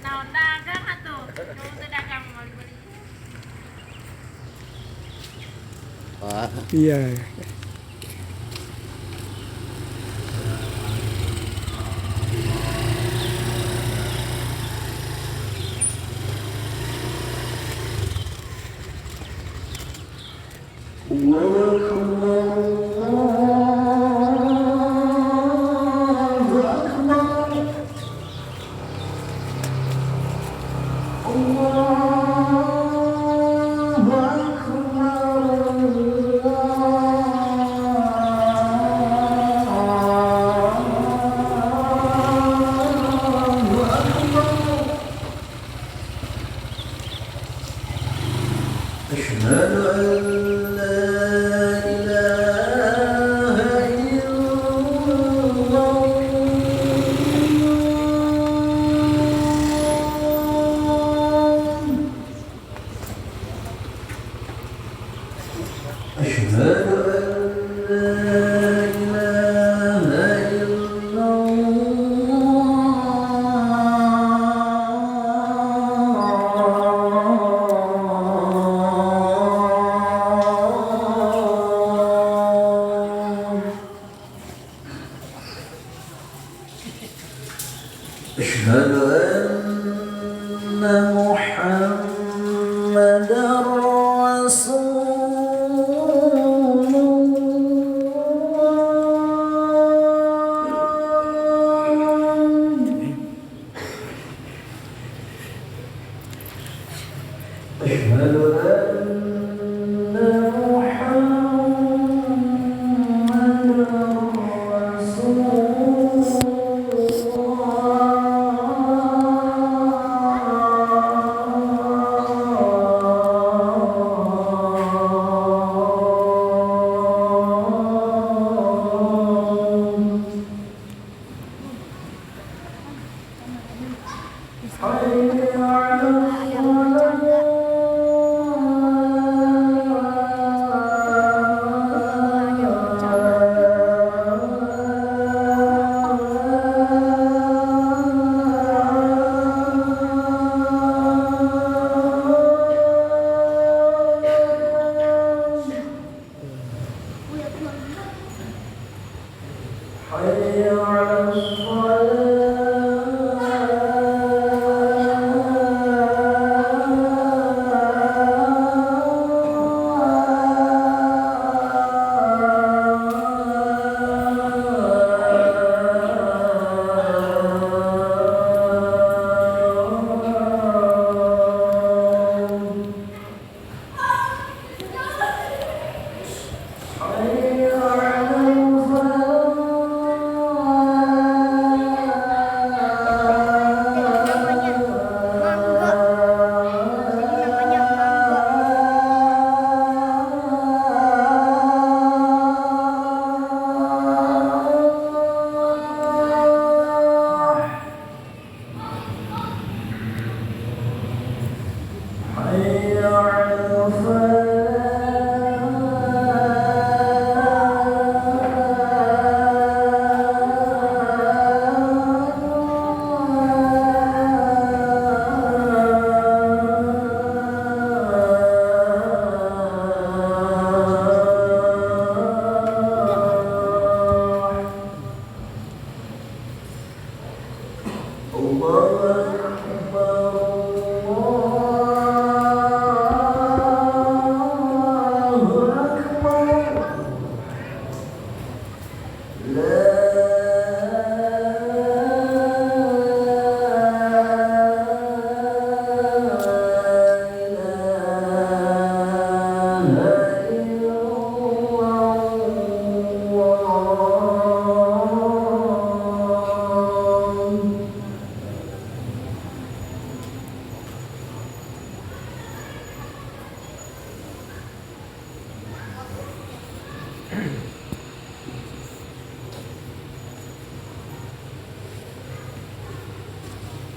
Naon dagang atuh. Nu teu dagang mau beli. Wah, Iya.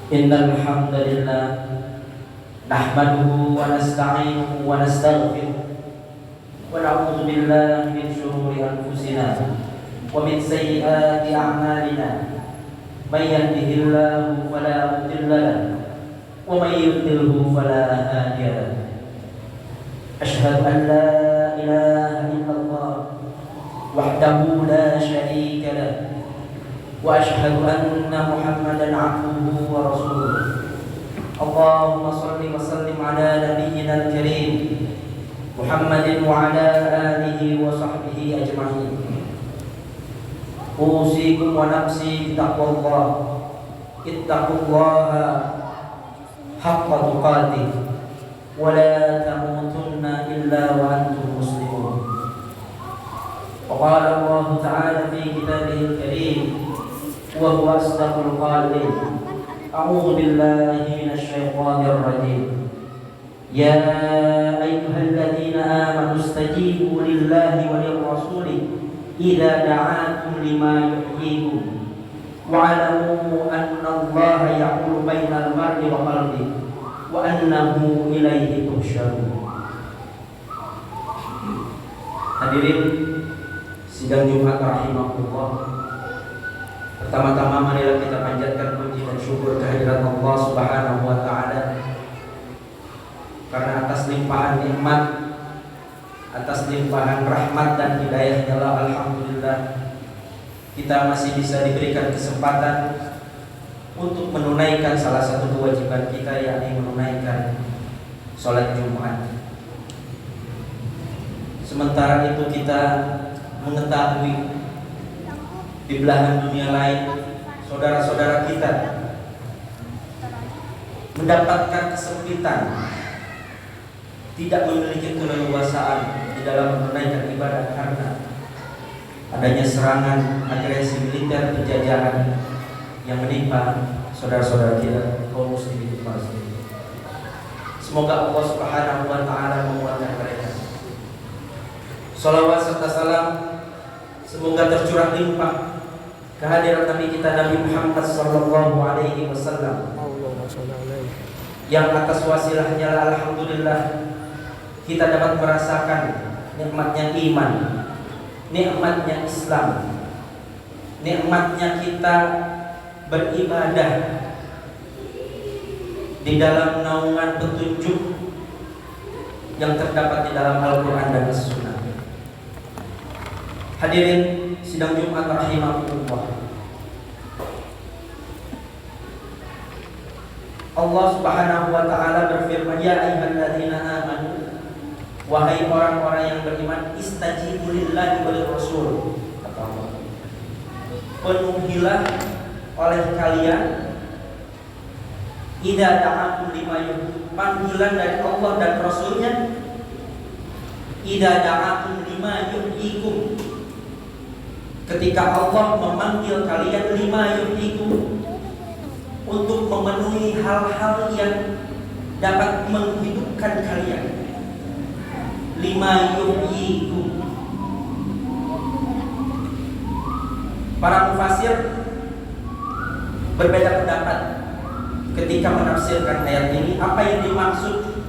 Innal hamdalillah nahmaduhu wa nasta'inuhu wa nastaghfiruh wa na'udzu billahi min shururi anfusina wa min sayyiati a'malina من يهده الله فلا مضل له ومن يضلله فلا هادي له أشهد أن لا إله إلا الله وحده لا شريك له وأشهد أن محمدا عبده ورسوله اللهم صل وسلم على نبينا الكريم محمد وعلى آله وصحبه أجمعين أوصيكم ونفسي بتقوى الله اتقوا الله حق تقاته ولا تموتن إلا وأنتم مسلمون وقال الله تعالى في كتابه الكريم وهو أصدق القائلين أعوذ بالله من الشيطان الرجيم يا أيها الذين آمنوا استجيبوا لله وللرسول إذا دعاكم لما يحييكم واعلموا أن الله يحول بين المرء وقلبه وأنه إليه تحشرون. Hadirin sidang Jumat rahimahullah. Pertama-tama marilah kita panjatkan puji dan syukur kehadirat Allah Subhanahu wa taala karena atas limpahan nikmat, atas limpahan rahmat dan hidayahnya Allah, alhamdulillah kita masih bisa diberikan kesempatan untuk menunaikan salah satu kewajiban kita, yakni menunaikan sholat Jumat. Sementara itu kita mengetahui di belahan dunia lain saudara-saudara kita mendapatkan kesempitan, tidak memiliki keleluasaan di dalam menunaikan ibadah karena adanya serangan agresi militer penjajahan yang menimpa saudara-saudara kita kaum muslimin di Palestina. Semoga Allah Subhanahu wa taala menguatkan mereka. Salawat serta salam semoga tercurah limpah kehadiran Nabi kita Nabi Muhammad sallallahu alaihi wasallam yang atas wasilahnya alhamdulillah kita dapat merasakan nikmatnya iman, nikmatnya Islam, nikmatnya kita beribadah di dalam naungan petunjuk yang terdapat di dalam Al-Quran dan As-Sunnah. Hadirin sidang Jumat rahimahullah. Allah Subhanahu wa taala berfirman, ya ayyuhalladzina amanu, wahai orang-orang yang beriman, istajibu lillahi walir rasul. Kata Allah, penuhilah oleh kalian idza da'akum lima yuhyikum, panggilan dari Allah dan Rasulnya, idza da'akum lima yuhyikum, ketika Allah memanggil kalian lima yuhyikum, untuk memenuhi hal-hal yang dapat menghidupkan kalian. Lima yuhyikum, para mufasir berbeda pendapat ketika menafsirkan ayat ini. Apa yang dimaksud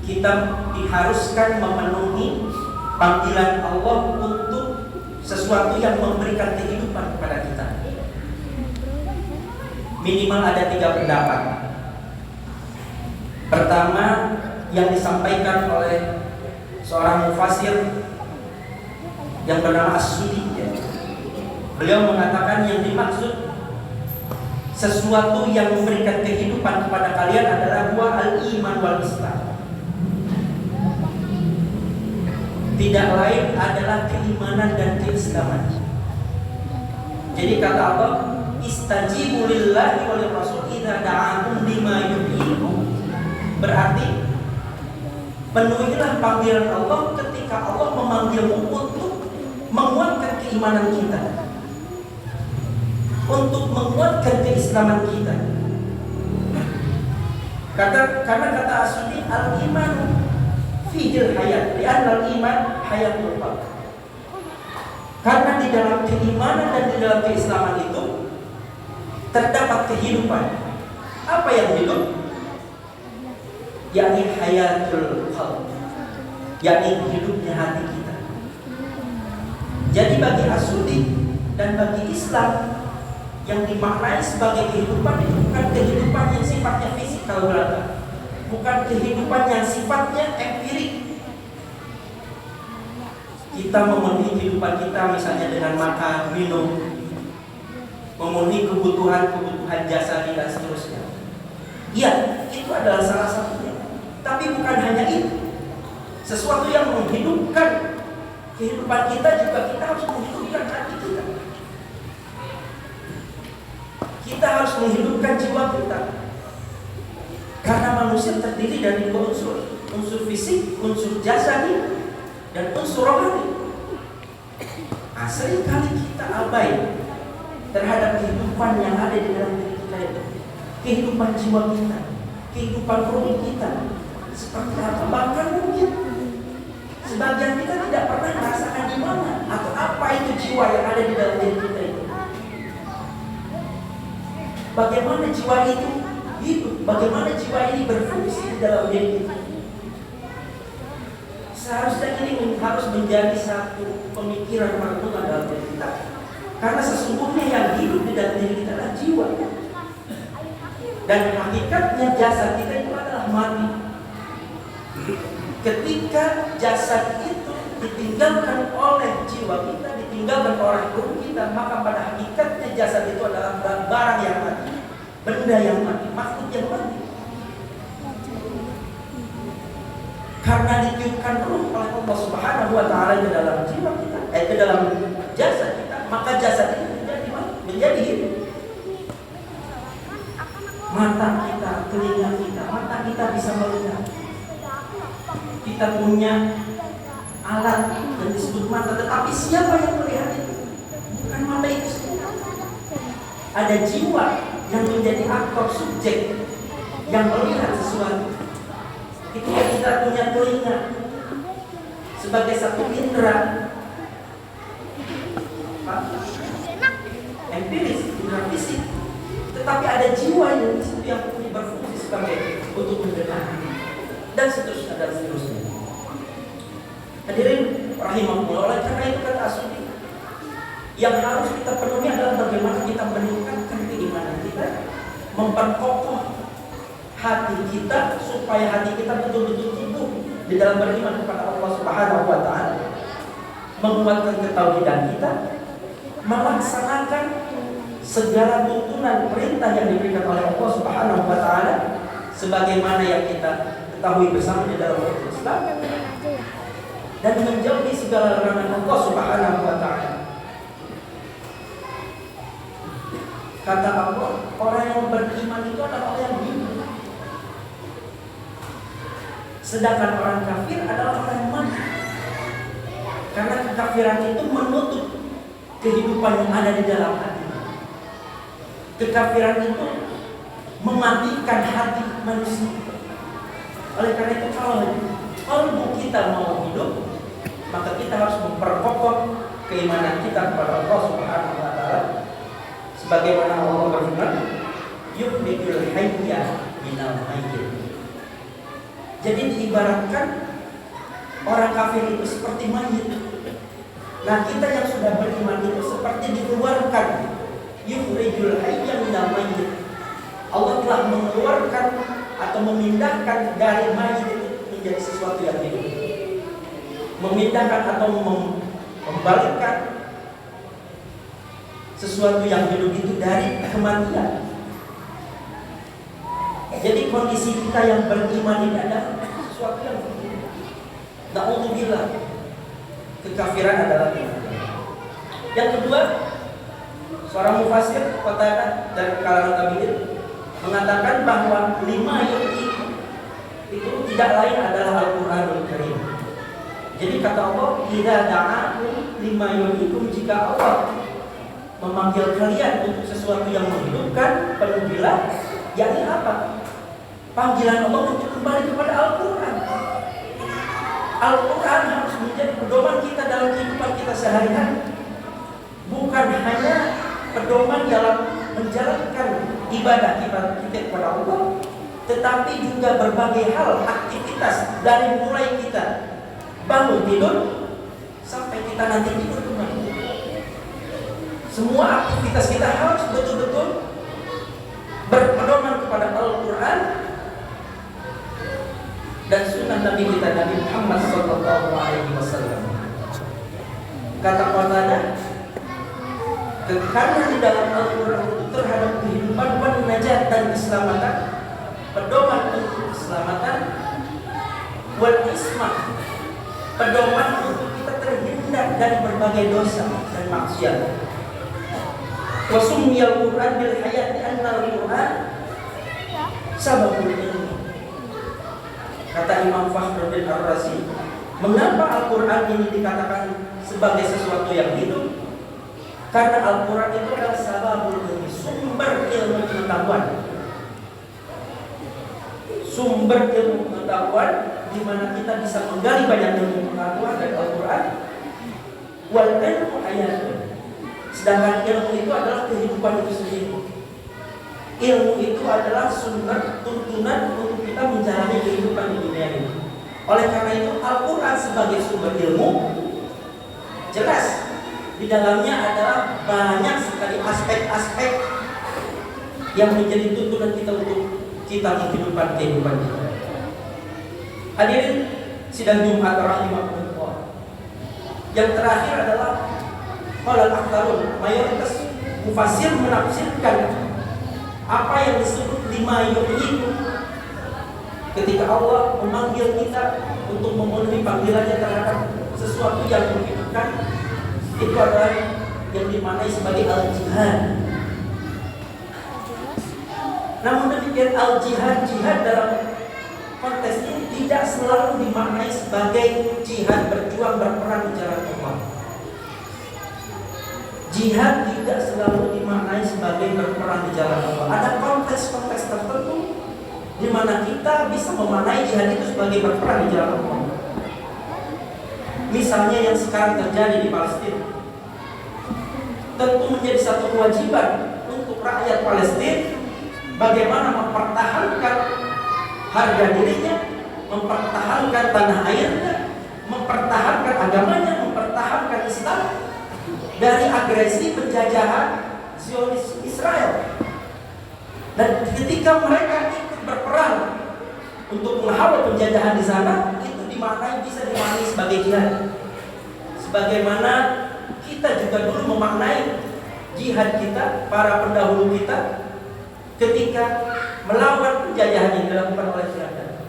kita diharuskan memenuhi panggilan Allah untuk sesuatu yang memberikan kehidupan kepada kita? Minimal ada 3 pendapat. Pertama, yang disampaikan oleh seorang mufasir yang bernama As-Sudi, beliau mengatakan yang dimaksud sesuatu yang memberikan kehidupan kepada kalian adalah huwa al-iman wal Islam. Tidak lain adalah keimanan dan keislaman. Jadi kata Allah, istajibu lillahi walir rasul idza da'akum lima yuhyikum, berarti penuhilah panggilan Allah ketika Allah memanggilmu untuk menguatkan keimanan kita, untuk menguatkan keislaman kita. Karena kata As-Sudi, al-iman fihil hayat, li'anna al-iman hayatul qalb. Karena di dalam keimanan dan di dalam keislaman itu terdapat kehidupan. Apa yang hidup? Yakni hayatul qalb, yakni hidupnya hati kita. Jadi bagi As-Sudi dan bagi Islam, yang dimaknai sebagai kehidupan itu bukan kehidupan yang sifatnya fisikal belaka, bukan kehidupan yang sifatnya empirik. Kita memenuhi kehidupan kita misalnya dengan makan, minum, memenuhi kebutuhan jasadi dan seterusnya. Iya, itu adalah salah satunya. Tapi bukan hanya itu. Sesuatu yang menghidupkan kehidupan kita juga kita harus menghidupkan hati kita. Kita harus menghidupkan jiwa kita. Karena manusia terdiri dari dua unsur, unsur fisik, unsur jasadi, dan unsur rohani. Seringkali kita abai terhadap kehidupan yang ada di dalam diri kita itu. Kehidupan jiwa kita, kehidupan rohani kita seperti apa. Bahkan mungkin sebagian kita tidak pernah merasakan di mana atau apa itu jiwa yang ada di dalam diri kita itu. Bagaimana jiwa itu hidup, bagaimana jiwa ini berfungsi di dalam diri kita. Seharusnya ini harus menjadi satu pemikiran perenungan dalam diri kita. Karena sesungguhnya yang hidup di dalam diri kita adalah jiwa. Dan hakikatnya jasad kita itu adalah mati. Ketika jasad itu ditinggalkan oleh jiwa kita, ditinggalkan oleh ruh kita, maka pada hakikatnya jasad itu adalah barang yang mati, benda yang mati, makhluk yang mati. Karena ditiupkan ruh oleh Allah Subhanahu wa taala ke dalam jiwa kita, ke dalam jasad kita, maka jasad itu menjadi hidup. Mata kita, telinga kita, mata kita bisa melihat. Kita punya alat yang disebut mata, tetapi siapa yang melihat itu? Bukan mata itu sendiri. Ada jiwa yang menjadi aktor subjek yang melihat sesuatu. Ketika kita punya telinga sebagai satu indera empiris, indera fisik, tetapi ada jiwa yang berfungsi sebagai untuk mendengar dan seterusnya dan seterusnya. Hadirin rahimahullah, oleh karena itu kata Asy'ari, yang harus kita penuhi adalah bagaimana kita meningkatkan keimanan kita, memperkokoh hati kita supaya hati kita betul-betul tumbuh di dalam beriman kepada Allah Subhanahu wa taala, menguatkan ketauhidan kita, melaksanakan segala tuntunan perintah yang diberikan oleh Allah Subhanahu wa taala sebagaimana yang kita ketahui bersama di dalam Islam, dan menjauhi segala larangan Allah Subhanahu wa taala. Kata Allah, orang yang beriman itu adalah orang yang hidup. Sedangkan orang kafir adalah orang yang mati. Karena kekafiran itu menutup kehidupan yang ada di dalam hati. Kekafiran itu mematikan hati manusia. Oleh karena itu kalau kita mau hidup, maka kita harus memperkokoh keimanan kita kepada Allah Subhanahu wa taala. Sebagaimana Allah berfirman, yukhrijul hayya minal mayyit. Jadi diibaratkan orang kafir itu seperti mayit. Nah, kita yang sudah beriman itu seperti dikeluarkan, yukhrijul hayya minal mayyit. Allah telah mengeluarkan atau memindahkan dari mayit itu menjadi sesuatu yang hidup. Memindahkan atau membalikkan sesuatu yang hidup itu dari kematian. Jadi kondisi kita yang beriman ini adalah sesuatu yang hidup. Na'udzubillah, kekafiran adalah kematian. Yang kedua, seorang mufasir Qatadah dari kalangan tabi'in mengatakan bahwa 5 itu tidak lain adalah Al-Qur'anul Karim. Jadi kata Allah, idza da'akum lima yuhyikum, jika Allah memanggil kalian untuk sesuatu yang menghidupkan, penuhilah. Yakni apa? Panggilan Allah untuk kembali kepada Al-Quran. Al-Quran harus menjadi pedoman kita dalam kehidupan kita sehari-hari. Bukan hanya pedoman dalam menjalankan ibadah kita kepada Allah, tetapi juga berbagai hal, aktivitas dari mulai kita bangun tidur sampai kita nanti tidur kembali. Semua aktivitas kita harus betul-betul berpedoman kepada Al-Quran dan sunnah Nabi kita, Nabi Muhammad SAW. Kata Qatadah, karena di dalam Al-Quran itu terhadap kehidupan najat dan keselamatan, pedoman untuk keselamatan, wal ismah, pedoman untuk kita terhindar dari berbagai dosa dan maksiat. Wa summiyal Qur'an bil hayat anna al-Qur'an sababul ilmi. Kata Imam Fakhruddin Ar-Razi, mengapa Al-Quran ini dikatakan sebagai sesuatu yang hidup? Karena Al-Quran itu adalah sababul ilmi, sumber ilmu pengetahuan. Sumber ilmu pengetahuan di mana kita bisa menggali banyak ilmu pengetahuan dari Al-Quran. Wal ilmu ayatun. Sedangkan ilmu itu adalah kehidupan itu sendiri. Ilmu itu adalah sumber tuntunan untuk kita menjalani kehidupan di dunia ini. Oleh karena itu Al-Quran sebagai sumber ilmu, jelas di dalamnya adalah banyak sekali aspek-aspek yang menjadi tuntunan kita untuk kita menghidupkan kehidupan kita. Hadirin sidang Jumat rahimahullah. Yang terakhir adalah qala al-aktharun, mayoritas mufassir menafsirkan apa yang disebut lima yu'yiku, ketika Allah memanggil kita untuk memenuhi panggilannya terhadap sesuatu yang menghidupkan, itu adalah yang dimaknai sebagai al-jihad. Namun demikian al-jihad, jihad dalam konteks ini tidak selalu dimaknai sebagai jihad berjuang berperang di jalan Allah. Jihad tidak selalu dimaknai sebagai berperang di jalan Allah. Ada konteks-konteks tertentu di mana kita bisa memaknai jihad itu sebagai berperang di jalan Allah. Misalnya yang sekarang terjadi di Palestina, tentu menjadi satu kewajiban untuk rakyat Palestina bagaimana mempertahankan harga dirinya, mempertahankan tanah airnya, mempertahankan agamanya, mempertahankan Islam dari agresi penjajahan Zionis Israel. Dan ketika mereka ikut berperang untuk menghalau penjajahan di sana, itu bisa dimaknai sebagai jihad. Sebagaimana kita juga dulu memaknai jihad kita, para pendahulu kita, ketika melawan penjajahan yang dilakukan oleh Belanda.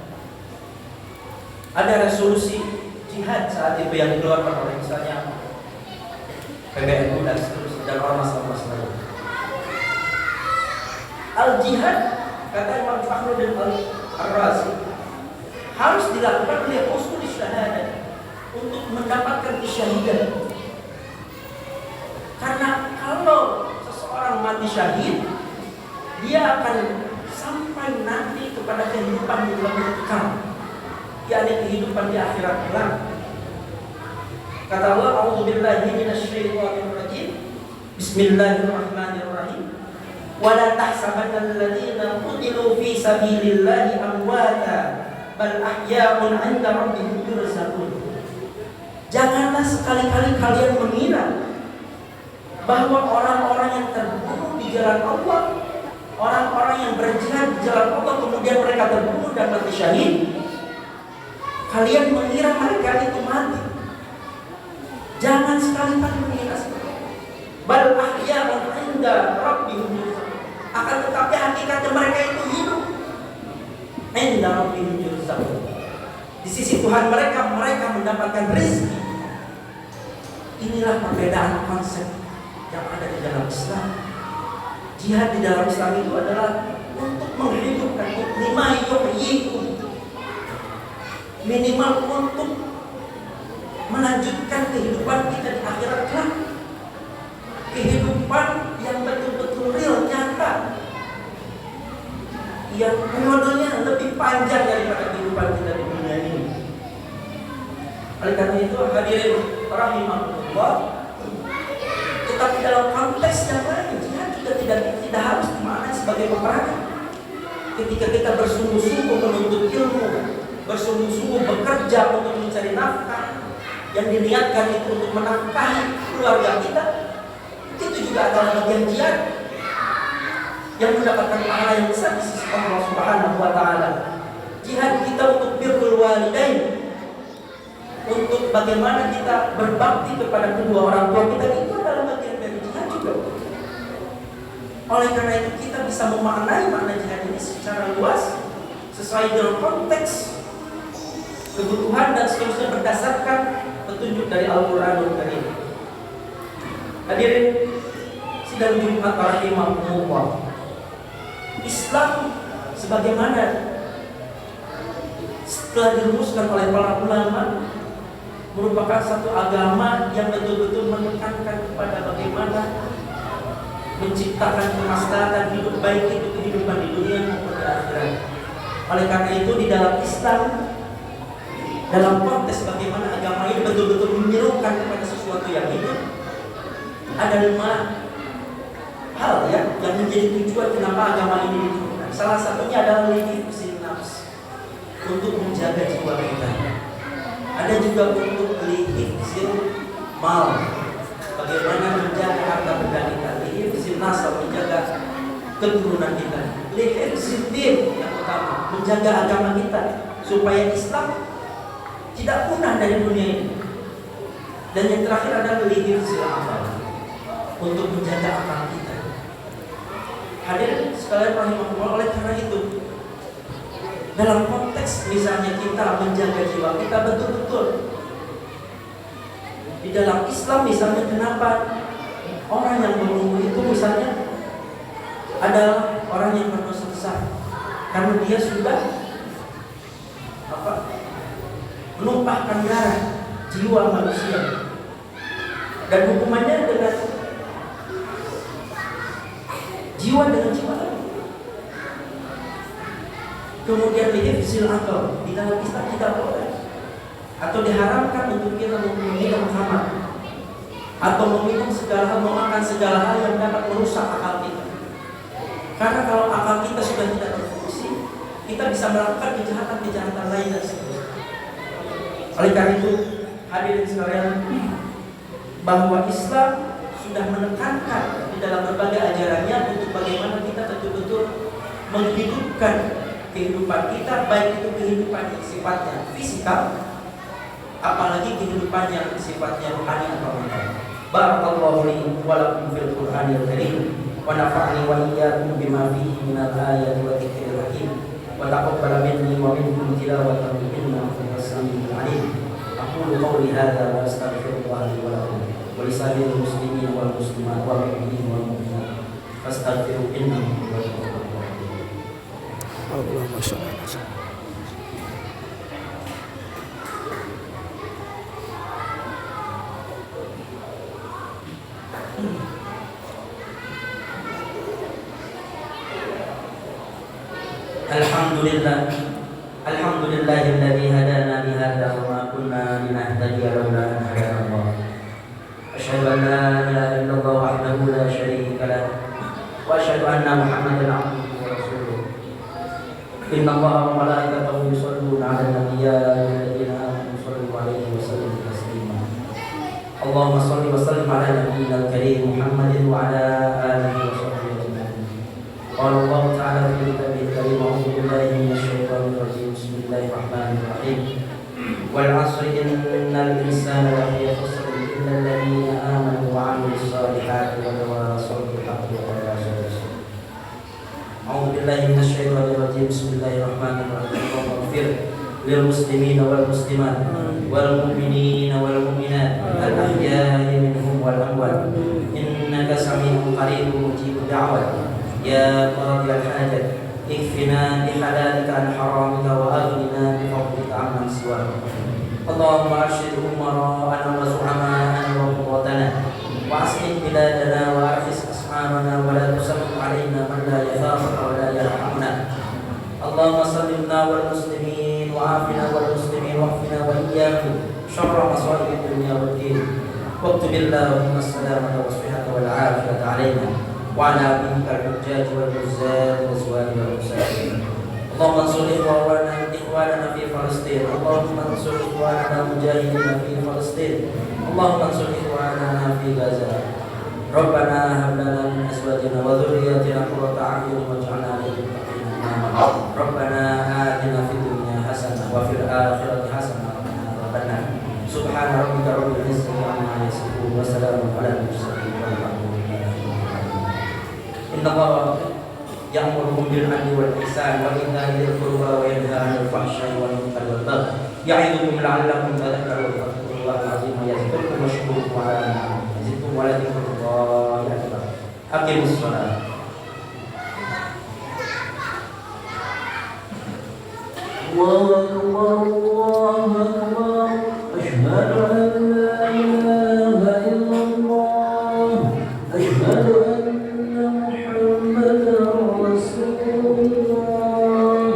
Ada resolusi jihad saat itu yang dikeluarkan oleh misalnya PBNU dan seterusnya dan ormas-ormas lain. Al-jihad, kata Imam Fakhruddin Ar-Razi, harus dilakukan oleh usul syahadah untuk mendapatkan kesyahidan. Karena kalau seseorang mati syahid, dia akan sampai nanti kepada kehidupan yang lebih kekal, yakni kehidupan di akhirat kelak. Kata Allah, a'udzubillahi minasyaitonir rajim. Bismillahirrahmanirrahim. Wa la tahsabanna alladziina qutilu fi sabilillahi amwata bal ahya'un 'inda rabbihim yurzaqun. Janganlah sekali-kali kalian mengira bahwa orang-orang yang terbunuh di jalan Allah, orang-orang yang berjihad di jalan Allah kemudian mereka terbunuh dan mati syahid, kalian mengira mereka itu mati. Jangan sekali-kali mengira seperti itu. Bal ahya'un 'inda rabbihim yurzaqun. Akan tetapi hakikatnya mereka itu hidup. 'Inda rabbihim yurzaqun. Di sisi Tuhan mereka mendapatkan rezeki. Inilah perbedaan konsep yang ada di dalam Islam. Jihad di dalam Islam itu adalah untuk menghidupkan lima yuhyikum, minimal untuk melanjutkan kehidupan kita di akhirat kelak. Kehidupan yang betul-betul real, nyata, yang periodenya lebih panjang daripada kehidupan kita di dunia ini. Oleh karena itu hadirin rahimahullah, tetapi dalam konteks yang lain, jihad juga tidak harus dimaknai sebagai peperangan. Ketika kita bersungguh-sungguh menuntut ilmu, bersungguh-sungguh bekerja untuk mencari nafkah, yang diniatkan itu untuk menafkahi keluarga kita, Itu juga adalah bagian jihad yang mendapatkan pahala yang besar di sisi Allah Subhanahu wa taala. Jihad kita untuk birrul walidain, untuk bagaimana kita berbakti kepada kedua orang tua kita, itu adalah bagian dari jihad juga. Oleh karena itu kita bisa memaknai makna jihad ini secara luas sesuai dengan konteks kebutuhan dan seterusnya berdasarkan petunjuk dari Al-Qur'anul Karim. Hadirin sidang Jumat rahimahumullah, Islam sebagaimana setelah dirumuskan oleh para ulama merupakan satu agama yang betul-betul menekankan kepada bagaimana menciptakan kemaslahatan hidup, baik itu kehidupan di dunia maupun di akhirat. Oleh karena itu di dalam Islam, dalam konteks bagaimana agama ini betul-betul menyerukan kepada sesuatu yang hidup, ada 5 hal ya yang menjadi tujuan kenapa agama ini diturunkan. Salah satunya adalah lihifzin nafs, untuk menjaga jiwa kita. Ada juga untuk lihifzin mal, bagaimana menjaga harta benda kita. Lihifzin nasab, menjaga keturunan kita. Lihifzin din, yang utama, menjaga agama kita supaya Islam tidak punah dari dunia ini. Dan yang terakhir adalah lihifzil amal, untuk menjaga akal kita. Hadirin sekalian rahimahullah, oleh karena itu dalam konteks misalnya kita menjaga jiwa kita betul-betul di dalam Islam, misalnya kenapa orang yang membunuh itu misalnya adalah orang yang berdosa besar, karena dia sudah menumpahkan darah jiwa manusia, dan hukumannya dengan jiwa dengan jiwa. Kemudian lihifzil akal, di dalam Islam tidak boleh atau diharamkan untuk kita meminum khamar atau meminum segala hal, memakan segala hal yang dapat merusak akal kita. Karena kalau akal kita sudah tidak berfungsi, kita bisa melakukan kejahatan-kejahatan lain dan seterusnya. Oleh karena itu, hadirin sekalian, bahwa Islam sudah menekankan di dalam berbagai ajarannya untuk bagaimana kita betul-betul menghidupkan kehidupan kita, baik itu kehidupan yang sifatnya fisikal, apalagi kehidupan yang sifatnya rohani atau mental. Barakallahu li wa lakum fil Qur'anil Karim wa nafa'ani wa iyyakum bima fihi minal ayati wa dzikril hakim wa taqabbal minni wa minkum tilawatan innahu huwas samiul alim. Aqulu qawli hadza wa astaghfirullah li wa lakum wa li sa'iril muslimin wal muslimat wal mu'minin wal mu'minat fastaghfiru innahu huwal ghafurur rahim. Allahumma shalli ala sayyidina. Alhamdulillahilladzi hadana li hadza wa ma kunna linahtadiya laula an hadana Allah. Asyhadu an la ilaha illallah wahdahu la syarika lah wa asyhadu anna Muhammadan abduhu wa rasuluh. Inna Allaha wa malaikatahu yusholluna 'alan nabiyyi alladziina aamanu shallu 'alaihi wa sallimu taslima. Allahumma shalli wa sallim 'ala nabiyyil karim Muhammadin wa 'ala alihi wa sahbihi ajma'in. Qala Allah ta'ala fi kitabihil karim, a'udzu billahi minasy syaithanir rajim. Bismillahirrahmanirrahim. Wal 'asri innal insana lafi khusr illa alladziina aamanu wa 'amilus shalihati wa tawasaw bil haqqi wa tawasaw bis sabr. A'udzu billahi minasy syaithanir rajim. Bismillahirrahmanirrahim. Waghfir lil muslimina wal muslimat wal mu'minina wal mu'minat al ahya'i minhum wal amwat innaka samii'un qariibun mujibud da'wat. Ya qadiyal hajat ikfina bihalalika an haramika wa aghnina bi fadlika amman siwak. Allahumma arshid umara'ana wa zu'ama'ana wa quwwatana wa aslih biladana wa arfis asma'ana wa la tusallit alaina man la yakhafuka wa la yarhamuna. Allahumma sallimna wal muslimin wa afina wal muslimin wa afina wa iyyakum syarra masa'ibid dunya wad din. Waqtubillahu as-salamata wa sihhata wal 'afiyata alaina wa ala abika al-hujjaj wal huzzat wa suwadi wal musafirin. Allahumma ansur ikhwanana fi Palestin. Allahumma ansur ikhwanana mujahidina fi Palestin. Allahumma ansur ikhwanana fi Gaza. Rabbana hab lana min azwajina wa dhurriyyatina qurrata a'yun waj'alna lil muttaqina imama. Rabbana atina fid dunya hasanah wa fil akhirati hasanah wa qina adzabannar. Subhana rabbika rabbil izzati amma yasifun wa salamun alal mursalin walhamdulillahi rabbil alamin. Innallaha ya'muru bil 'adli wal ihsani wa ita'i dzil qurba wa yanha 'anil fahsya'i wal munkari wal baghi ya'idukum la'allakum tadhakkarun. Fadhkurullaha al-'azima yazkurkum washkuruhu 'ala ni'amihi yazidkum wa la dzikrullahi akbar. Aqimus shalah. Allahu akbar, Allahu akbar. Asyhadu an la ilaha illallah. Asyhadu anna Muhammadar Rasulullah.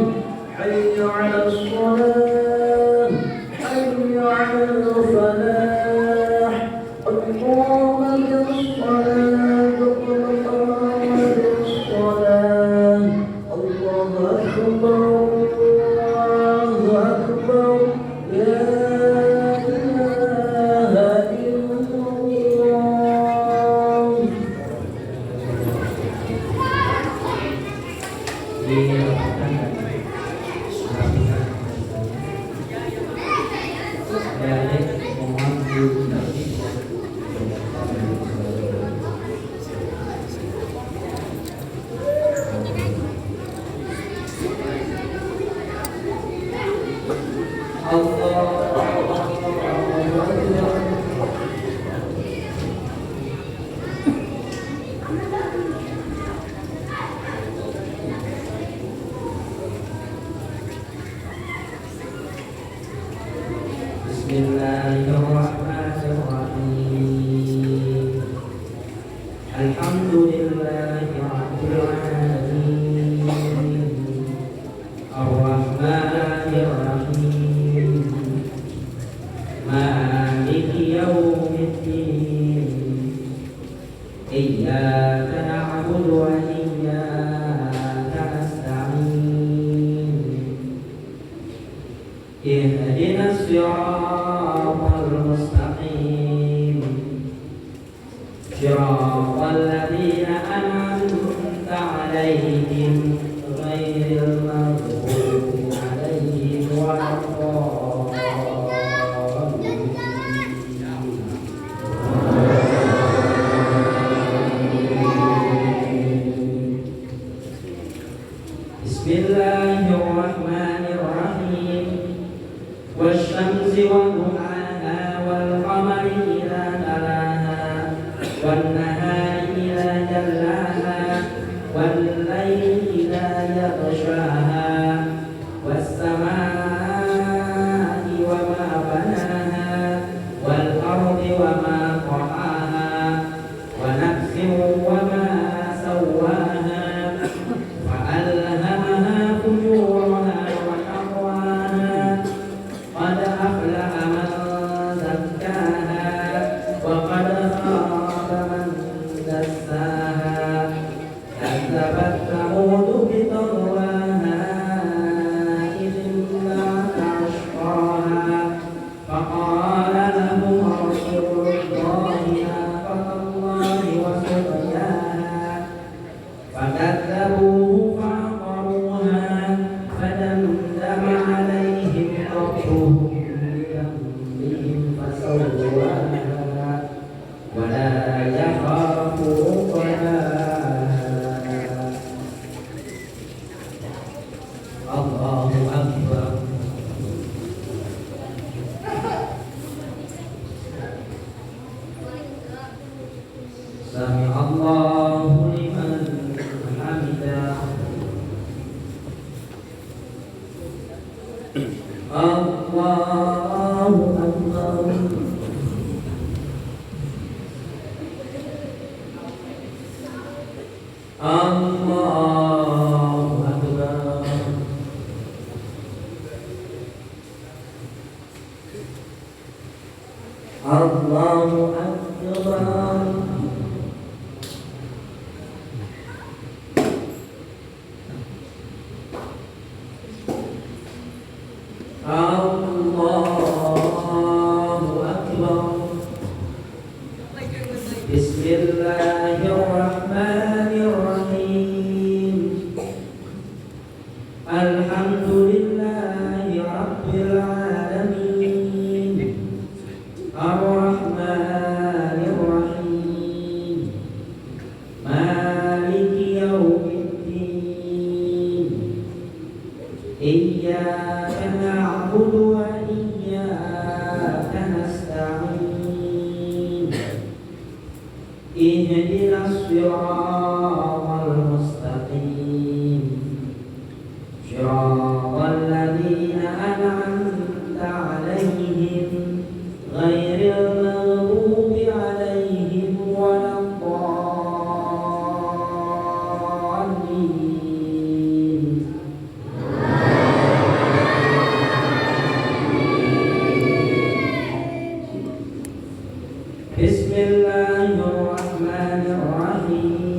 Hayya 'alas shalah. Hayya 'alal falah. Qad qamatis shalah. Qad qamatis shalah. Allahu akbar. Bismillahirrahmanirrahim. Alhamdulillahi rabbil alamin. Ar-Rahmanir Rahim. Maliki yaumiddin. Iyyaka na'budu wa iyyaka nasta'in. Ihdinas siratal mustaqim. Siratal ladzina an'amta 'alaihim ghairil maghdubi 'alaihim waladdallin. Bismillahirrahmanirrahim. Wasyamsi wa duhaha wal qamari idza talaha wan nahari idza jallaha wal layli idza yaghshaha was samaa'i wa ma banaha wal ardi wa ma qa'aha wa nafsin wa ma sawwaha fa alhamaha fujuraha wa taqwaha. Qad aflaha man zakkaha wa qad khaba man dassaha. Kadzabat Thamud bi tagwaha idh ba'atha ashqaha faqala lahum rasulullahi naqatallahi wa suqyaha fakadzabuhu fa'aqaruha fadamdama 'alaihim rabbuhum bidhanbihim fasawwaha wa la yakhafu uqbaha. Allahu akbar. Sami Allahu liman hamidah. Allahu akbar. Allahu akbar. Allahu akbar. Allahu akbar. Bismillah. Alhamdulillahi Rabbil Alamin Ar-Rahmanir Rahim Maliki Yawmiddin Iyyaka na'budu wa iyyaka nasta'in Ihdinas siratal mustaqim Siratal ladzina an'amta 'alaihim ghairil maghdubi 'alaihim waladdallin. Bismillahirrahmanirrahim